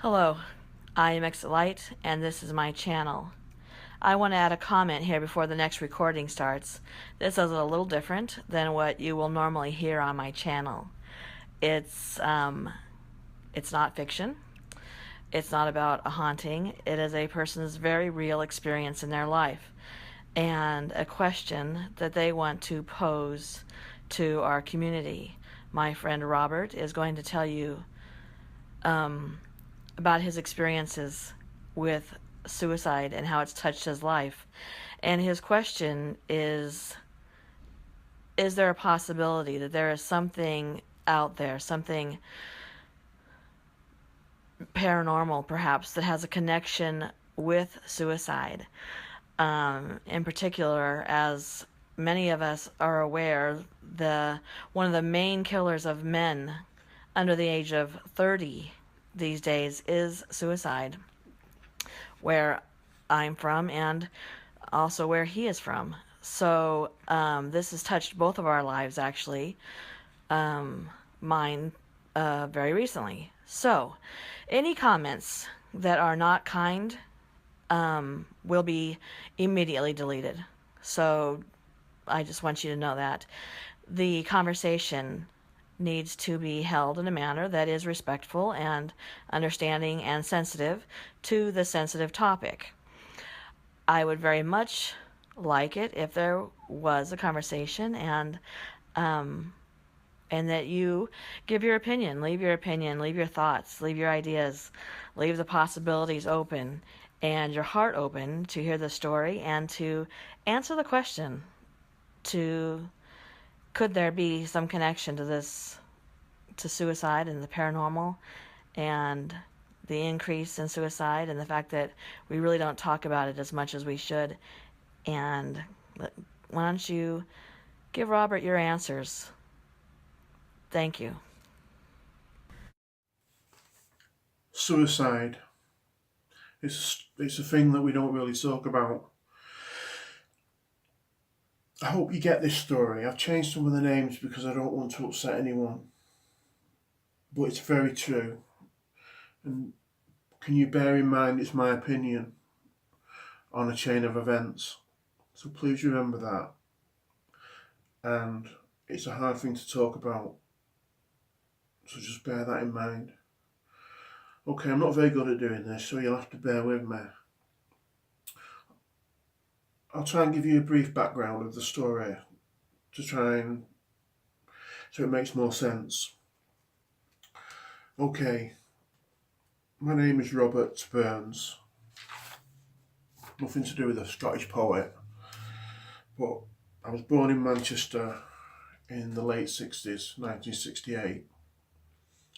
Hello, I am Light, and this is my channel. I want to add a comment here before the next recording starts. This is a little different than what you will normally hear on my channel. It's um, it's not fiction. It's not about a haunting. It is a person's very real experience in their life and a question that they want to pose to our community. My friend Robert is going to tell you um, about his experiences with suicide and how it's touched his life. And his question is there a possibility that there is something out there, something paranormal perhaps, that has a connection with suicide? In particular, as many of us are aware, one of the main killers of men under the age of 30 these days is suicide, where I'm from and also where he is from. So this has touched both of our lives, actually. Mine very recently. So any comments that are not kind will be immediately deleted. So I just want you to know that. The conversation needs to be held in a manner that is respectful and understanding and sensitive to the sensitive topic. I would very much like it if there was a conversation um, and that you give your opinion, leave your thoughts, leave your ideas, leave the possibilities open and your heart open to hear the story and to answer the question to could there be some connection to suicide and the paranormal and the increase in suicide and the fact that we really don't talk about it as much as we should. And why don't you give Robert your answers? Thank you. Suicide. It's a thing that we don't really talk about. I hope you get this story. I've changed some of the names because I don't want to upset anyone, but it's very true. And can you bear in mind it's my opinion on a chain of events? So please remember that. And it's a hard thing to talk about, so just bear that in mind. Okay, I'm not very good at doing this, so you'll have to bear with me. I'll try and give you a brief background of the story to try and so it makes more sense. Okay, my name is Robert Burns. Nothing to do with a Scottish poet, but I was born in Manchester in the late 60s, 1968,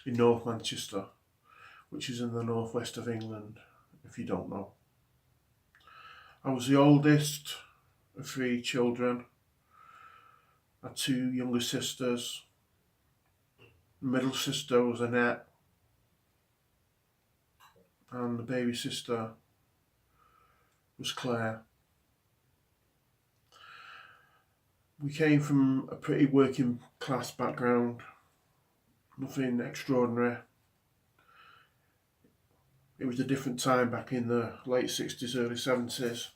in North Manchester, which is in the northwest of England, if you don't know. I was the oldest of three children. I had two younger sisters. The middle sister was Annette, and the baby sister was Claire. We came from a pretty working class background, nothing extraordinary. It was a different time back in the late 60s, early 70s.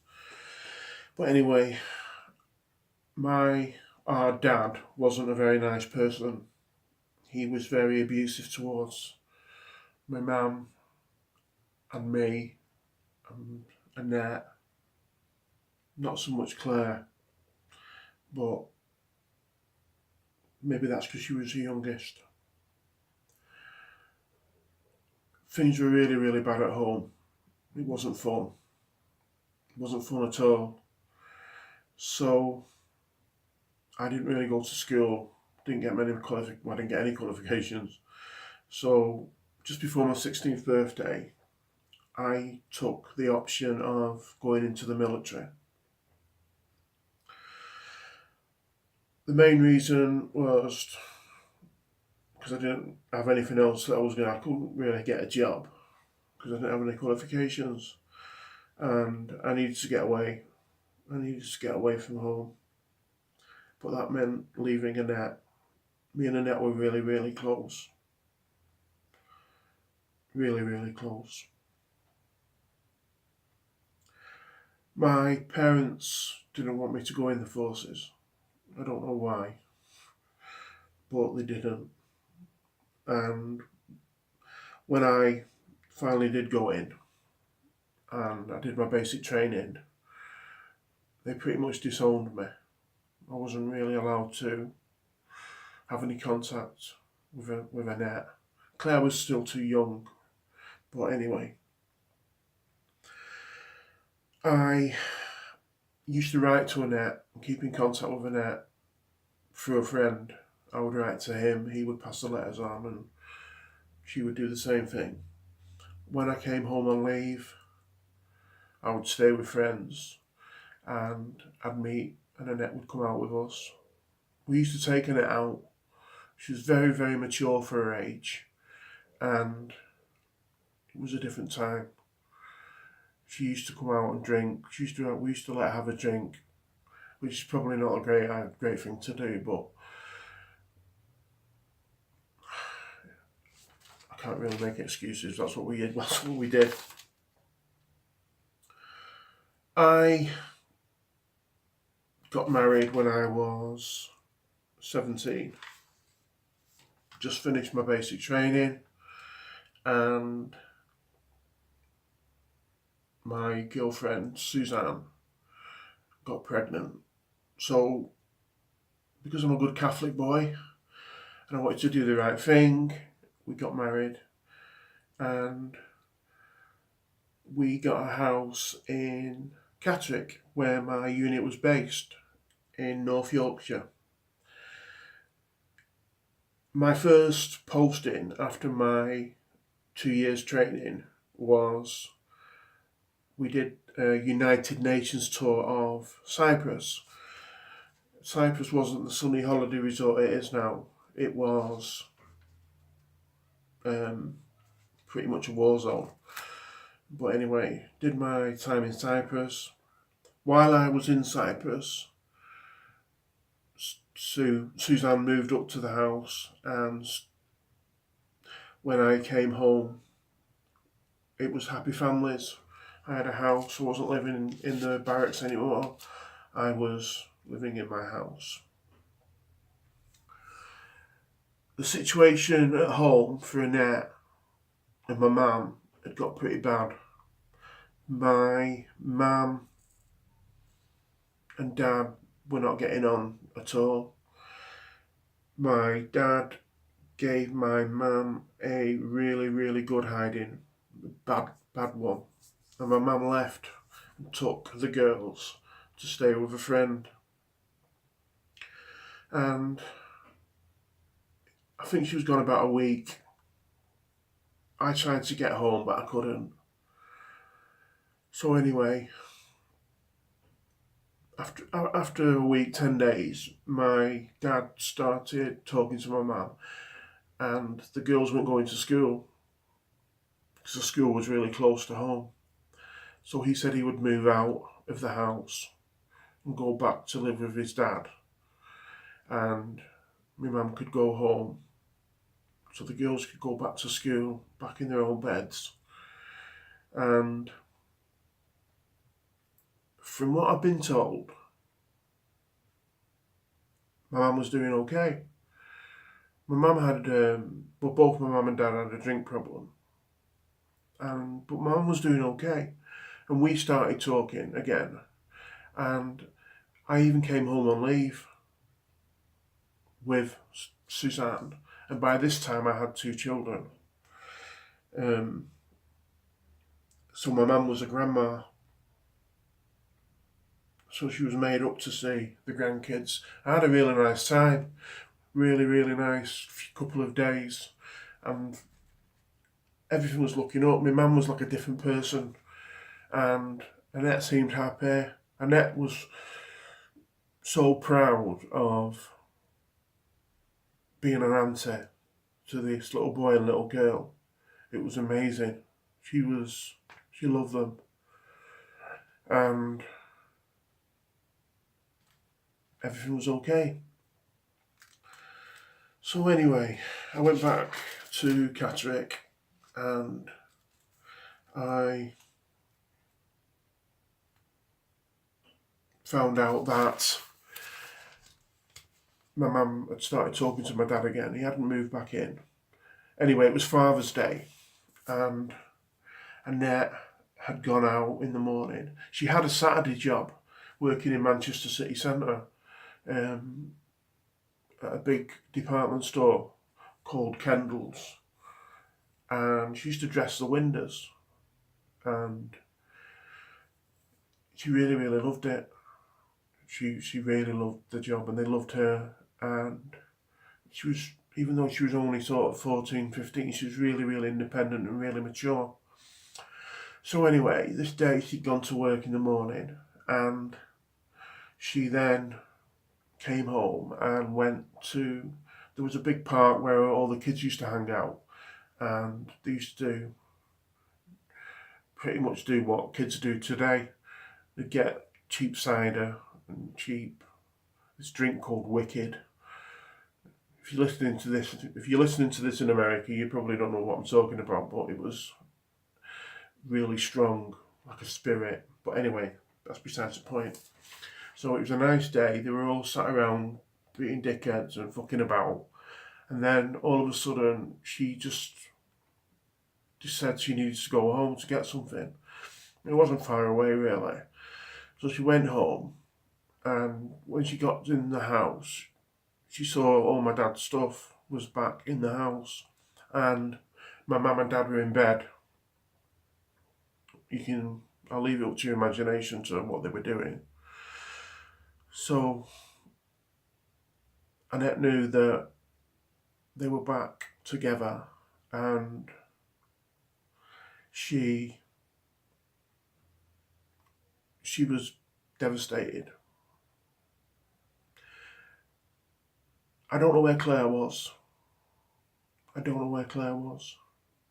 But anyway, our dad wasn't a very nice person. He was very abusive towards my mum and me and Annette. Not so much Claire, but maybe that's because she was the youngest. Things were really, really bad at home. It wasn't fun. It wasn't fun at all. So I didn't really go to school. I didn't get any qualifications. So just before my 16th birthday, I took the option of going into the military. The main reason was because I didn't have anything else that I couldn't really get a job because I didn't have any qualifications, and I needed to get away. I needed to get away from home, but that meant leaving Annette. Me and Annette were really, really close. really, really close. My parents didn't want me to go in the forces. I don't know why, but they didn't. And when I finally did go in and I did my basic training, they pretty much disowned me. I wasn't really allowed to have any contact with a net. Claire was still too young, but anyway, I used to write to a net and keep in contact with a net through a friend. I would write to him, he would pass the letters on, and she would do the same thing. When I came home on leave, I would stay with friends and I'd meet and Annette would come out with us. We used to take Annette out. She was very, very mature for her age and it was a different time. She used to come out and drink. We used to let her have a drink, which is probably not a great thing to do, but I can't really make excuses. That's what we did. That's what we did. I got married when I was 17. Just finished my basic training and my girlfriend Suzanne got pregnant. So because I'm a good Catholic boy and I wanted to do the right thing, we got married and we got a house in Catterick where my unit was based in North Yorkshire. My first posting after my 2 years training was we did a United Nations tour of Cyprus. Cyprus wasn't the sunny holiday resort it is now. It was pretty much a war zone. But anyway, did my time in Cyprus. While I was in Cyprus, Suzanne moved up to the house, and when I came home, it was happy families. I had a house. I wasn't living in the barracks anymore. I was living in my house. The situation at home for Annette and my mum had got pretty bad. My mum and dad were not getting on at all. My dad gave my mum a really, really good hiding, bad one. And my mum left and took the girls to stay with a friend. And I think she was gone about a week. I tried to get home, but I couldn't. So anyway, after a week, 10 days, my dad started talking to my mum, and the girls weren't going to school because the school was really close to home. So he said he would move out of the house and go back to live with his dad, and my mum could go home so the girls could go back to school, back in their own beds. And from what I've been told, my mum was doing okay. My mum had, both my mum and dad had a drink problem, but my mum was doing okay. And we started talking again, and I even came home on leave with Suzanne, and by this time I had 2 children. So my mum was a grandma, so she was made up to see the grandkids. I had a really nice time, really, really nice couple of days, and everything was looking up. My mum was like a different person, and Annette seemed happy. Annette was so proud of being an auntie to this little boy and little girl. It was amazing. She loved them. And everything was okay. So anyway, I went back to Catterick and I found out that my mum had started talking to my dad again. He hadn't moved back in. Anyway, it was Father's Day, and Annette had gone out in the morning. She had a Saturday job working in Manchester city centre, at a big department store called Kendall's, and she used to dress the windows, and she really, really loved it. She really loved the job, and they loved her, and she was, even though she was only sort of 14, 15, she was really, really independent and really mature. So anyway, this day she'd gone to work in the morning, and she then came home and went to, there was a big park where all the kids used to hang out, and they used to pretty much do what kids do today. They'd get cheap cider and cheap, this drink called Wicked. If you're listening to this in America, you probably don't know what I'm talking about, but it was really strong, like a spirit. But anyway, that's besides the point. So it was a nice day. They were all sat around being dickheads and fucking about. And then all of a sudden, she just said she needed to go home to get something. It wasn't far away, really. So she went home, and when she got in the house, she saw all my dad's stuff was back in the house, and my mum and dad were in bed. I'll leave it up to your imagination to what they were doing. So Annette knew that they were back together, and she was devastated. I don't know where Claire was.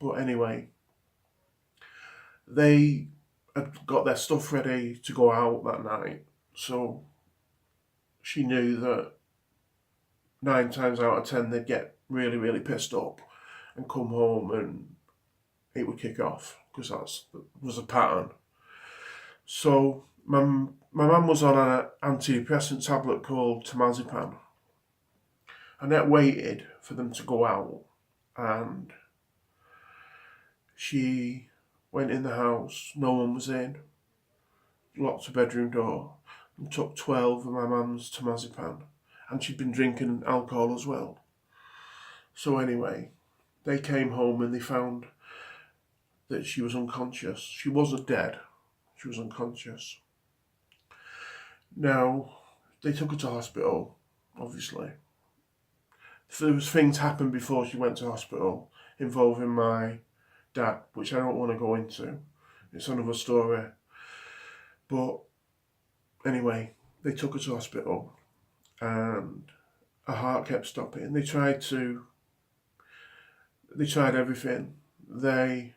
But anyway, they had got their stuff ready to go out that night. So she knew that 9 times out of 10 they'd get really, really pissed up and come home and it would kick off, because that was a pattern. So my mum was on an antidepressant tablet called temazepam. Annette waited for them to go out, and she went in the house. No one was in. Locked the bedroom door and took 12 of my mum's temazepam, and she'd been drinking alcohol as well. So anyway, they came home and they found that she was unconscious. She wasn't dead. She was unconscious. Now, they took her to hospital, obviously. There was things happened before she went to hospital involving my dad, which I don't want to go into. It's another story. But anyway, they took her to hospital, and her heart kept stopping. They tried everything. They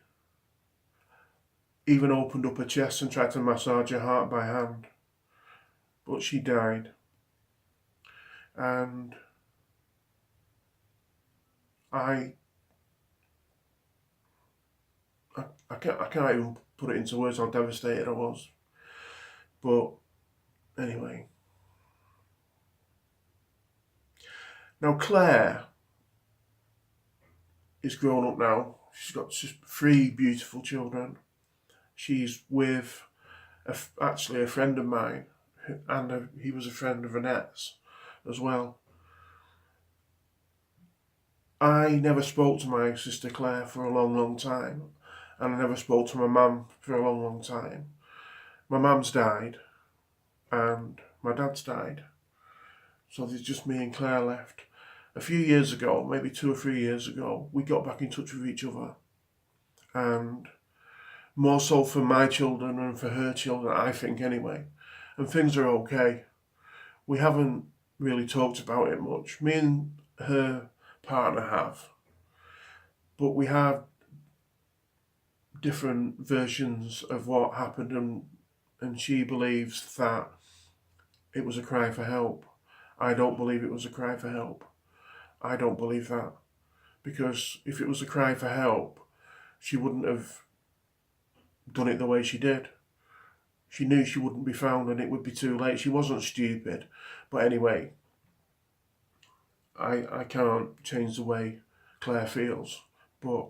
even opened up her chest and tried to massage her heart by hand. But she died. And I can't even put it into words how devastated I was. But anyway. Now Claire is grown up now. She's got 3 beautiful children. She's with actually a friend of mine, and he was a friend of Annette's as well. I never spoke to my sister Claire for a long, long time, and I never spoke to my mum for a long, long time. My mum's died, and my dad's died, so there's just me and Claire left. A few years ago, maybe 2 or 3 years ago, we got back in touch with each other, and more so for my children and for her children, I think anyway, and things are okay. We haven't really talked about it much. Me and her partner have, but we have different versions of what happened, and she believes that it was a cry for help. I don't believe it was a cry for help. I don't believe that, because if it was a cry for help, she wouldn't have done it the way she did. She knew she wouldn't be found and it would be too late. She wasn't stupid. But anyway, I can't change the way Claire feels. But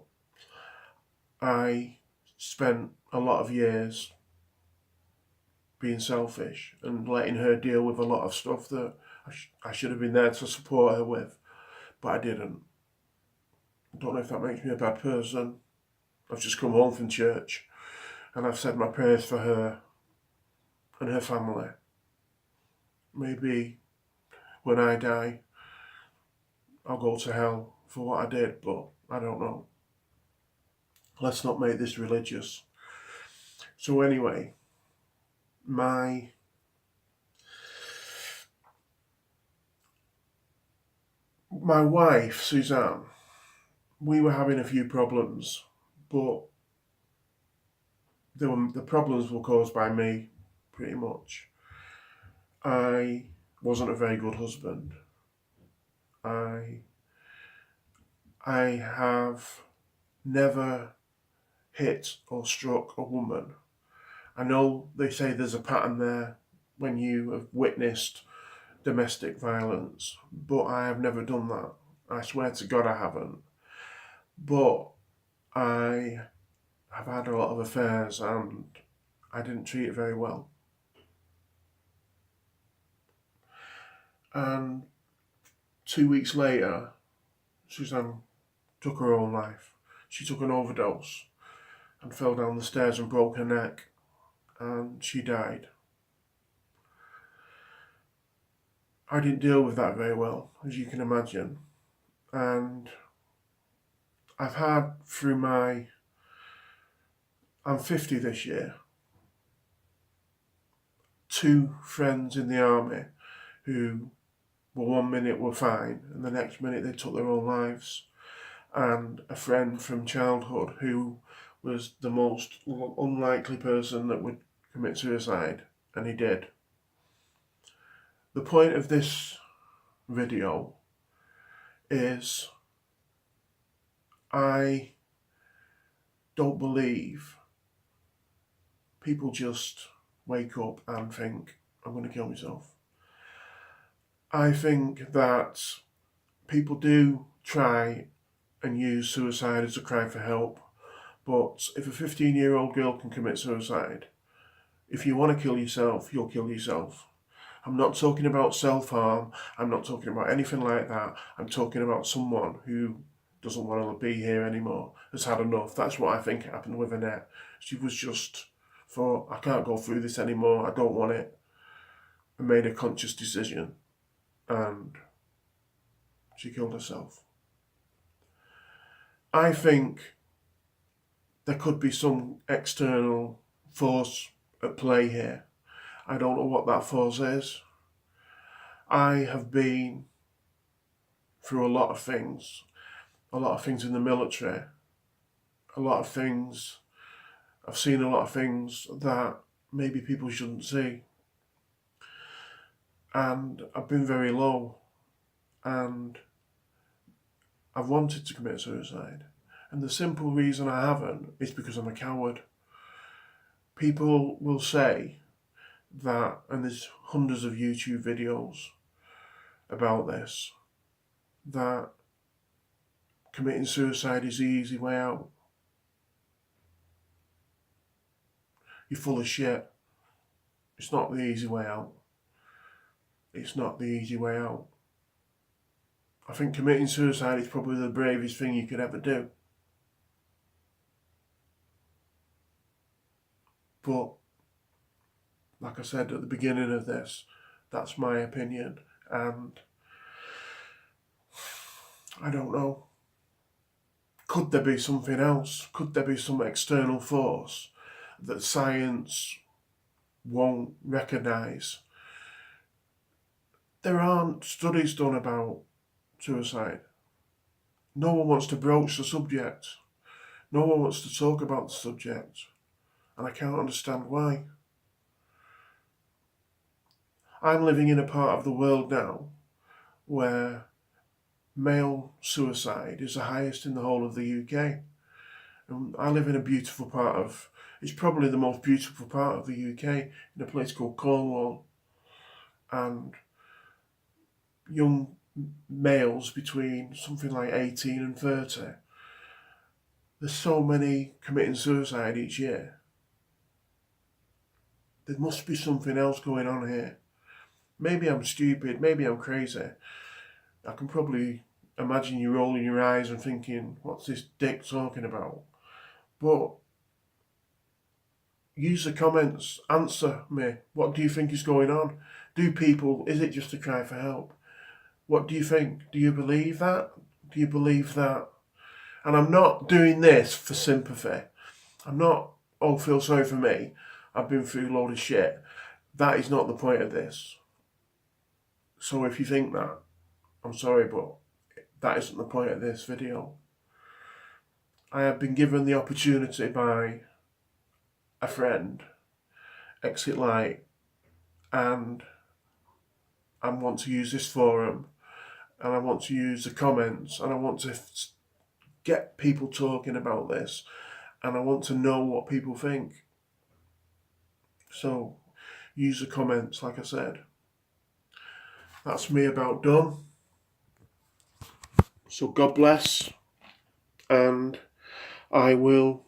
I spent a lot of years being selfish and letting her deal with a lot of stuff that I should have been there to support her with. But I didn't. I don't know if that makes me a bad person. I've just come home from church and I've said my prayers for her and her family. Maybe when I die, I'll go to hell for what I did, but I don't know. Let's not make this religious. So anyway, my wife, Suzanne, we were having a few problems, but the problems were caused by me, pretty much. I wasn't a very good husband. I have never hit or struck a woman. I know they say there's a pattern there when you have witnessed domestic violence, but I have never done that. I swear to God I haven't. But I have had a lot of affairs and I didn't treat it very well. And 2 weeks later, Suzanne took her own life. She took an overdose and fell down the stairs and broke her neck, and she died. I didn't deal with that very well, as you can imagine. And I've had I'm 50 this year, 2 friends in the army who one minute were fine and the next minute they took their own lives, and a friend from childhood who was the most unlikely person that would commit suicide, and he did. The point of this video is I don't believe people just wake up and think, I'm going to kill myself. I think that people do try and use suicide as a cry for help, but if a 15-year-old girl can commit suicide, if you want to kill yourself, you'll kill yourself. I'm not talking about self-harm, I'm not talking about anything like that. I'm talking about someone who doesn't want to be here anymore, has had enough. That's what I think happened with Annette. She was just thought, I can't go through this anymore, I don't want it, and made a conscious decision, and she killed herself. I think there could be some external force at play here. I don't know what that force is. I have been through a lot of things in the military, a lot of things. I've seen a lot of things that maybe people shouldn't see. And I've been very low, and I've wanted to commit suicide. And the simple reason I haven't is because I'm a coward. People will say that, and there's hundreds of YouTube videos about this, that committing suicide is the easy way out. You're full of shit. It's not the easy way out. It's not the easy way out. I think committing suicide is probably the bravest thing you could ever do. But, like I said at the beginning of this, that's my opinion, and I don't know. Could there be something else? Could there be some external force that science won't recognise? There aren't studies done about suicide. No one wants to broach the subject. No one wants to talk about the subject. And I can't understand why. I'm living in a part of the world now where male suicide is the highest in the whole of the UK. And I live in a beautiful part of, it's probably the most beautiful part of the UK, in a place called Cornwall. And young males between something like 18 and 30, there's so many committing suicide each year. There must be something else going on here. Maybe I'm stupid, maybe I'm crazy. I can probably imagine you rolling your eyes and thinking, what's this dick talking about? But use the comments, answer me. What do you think is going on? Is it just a cry for help? What do you think? Do you believe that? Do you believe that? And I'm not doing this for sympathy. I'm not, oh, feel sorry for me. I've been through a load of shit. That is not the point of this. So if you think that, I'm sorry, but that isn't the point of this video. I have been given the opportunity by a friend, Exit Light, and I want to use this forum, and I want to use the comments, and I want to get people talking about this, and I want to know what people think. So use the comments, like I said. That's me about done. So God bless, and I will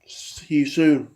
see you soon.